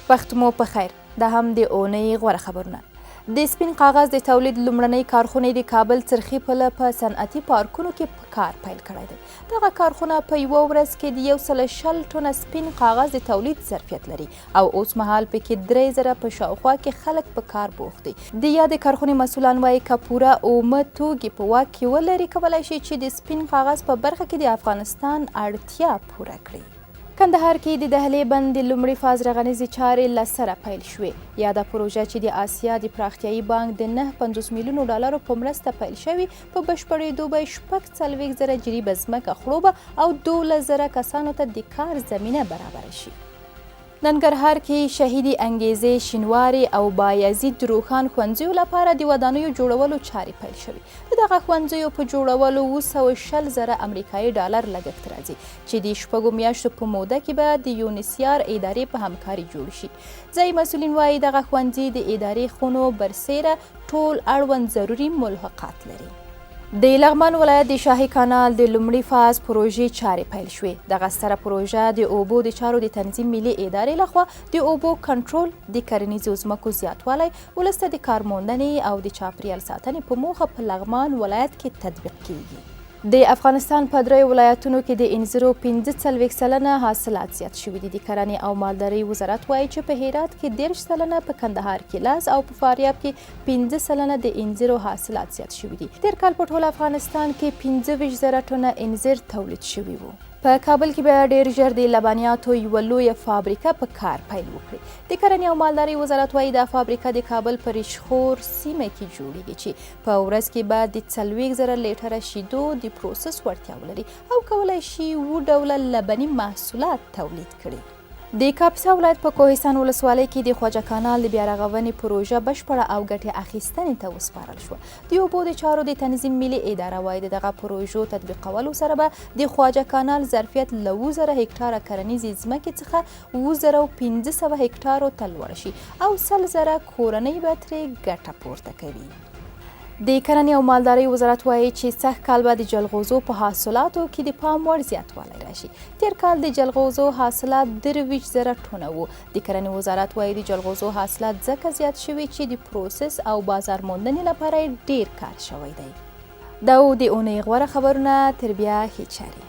وخت مو په خیر. دا هم د اونۍ غوره خبرونه. د سپین کاغذ د تولید لومړنۍ کارخونې د کابل څرخي پله په صنعتي پارکونو کې کار پیل کړی دی. دغه کارخونه په یوه ورځ کې د 160 ټنه سپین کاغذ د تولید ظرفیت لري او اوس مهال پکې 3000 په شاوخوا کې خلک په کار بوخت دي. د یادې کارخونې مسؤلان وایي که پوره اومه توکي په واک کې ولري کولی شي چې د سپین کاغذ په برخه کې د افغانستان اړتیا پوره کړي. کندهار کې د دهلې بند د لومړي فاز رغنیزې چارې له سره پیل شوې. یاده پروژه چې د آسیا د پراختیایي بانک د 950 میلیونو ډالرو په مرسته پیل شوې په بشپړېدو به 46,000 جریبه ځمکه خړوبه او 12,000 کسانو ته د کار زمینه برابره شي. ننګرهار کې شهیدي انګیزې شینواري او بایزید روښان ښوونځیو لپاره د ودانیو جوړولو چارې پیل شوي. د دغه ښوونځیو په جوړولو 260,000 امریکایي ډالر لګښت راځي چې د 6 میاشتو په موده کې به د یونیسیار ادارې په همکاري جوړ شي. ځایي مسؤلین وایي دغه ښوونځي د ادارې خونو برسیره ټول اړوند ضروري ملحقات لري. د لغمان ولایت د شاهي کانال د لومړي فاز پروژې چارې پیل شوې. دغه ستره پروژه د اوبو د چارو د تنظیم ملي ادارې لخوا د اوبو کنټرول، د کرنیزو ځمکو زیاتوالی، ولس ته د کار موندنې او د چاپیریال ساتنې په موخه په لغمان ولایت کې تطبیق کیږي. د افغانستان په 3 ولایتونو کې د انځرو 45 سلنه حاصلات زیات شوي دي. د کرنې او مالدارۍ وزارت وایي چې په هرات کې 10 سلنه، په کندهار کې 10 او په فاریاب کې 15 سلنه د انځرو حاصلات زیات شوي دي. تیر کال په ټول افغانستان کې 25,000 ټنه انځر تولید شوي وو. په کابل کې به ډیر ژر د لبنیاتو یوه لویه فابریکه په کار پیل وکړي. د کرنې او مالدارۍ وزارت وایي دا فابریکه د کابل په ریشخور سیمه کې جوړیږي چې په ورځ کې به د 40,000 لیټره شیدو د پروسس وړتیا ولري او کولی شي 7 ډوله لبني محصولات تولید کړي. د کاپیسا ولایت په کوهستان ولسوالۍ کې د خواجه کانال د بیارغونې پروژه بشپړه او ګټې اخیستنې ته وسپارل شوه. د اوبو د چارو د تنظیم ملي اداره وایي د دغه پروژو تطبیقولو سره به د خواجه کانال ظرفیت له 2,000 هکټاره کرنیزې ځمکې څخه 2,500 هکټارو ته لوړ شي او 100,000 کورنۍ به ترې ګټه پورته کوي. د کرنې او مالدارۍ وزارت وایي چې سږ کال به د جلغوزو په حاصلاتو کې د پام وړ زیاتوالی راشي. تیر کال د جلغوزو حاصلات 23,000 ټنه وو. د کرنې وزارت وایي د جلغوزو حاصلات ځکه زیات شوي چې د پروسس او بازار موندنې لپاره ډیر کار شوی دی. دا و د اونۍ غوره خبرونه. تر بیا ښې چارې.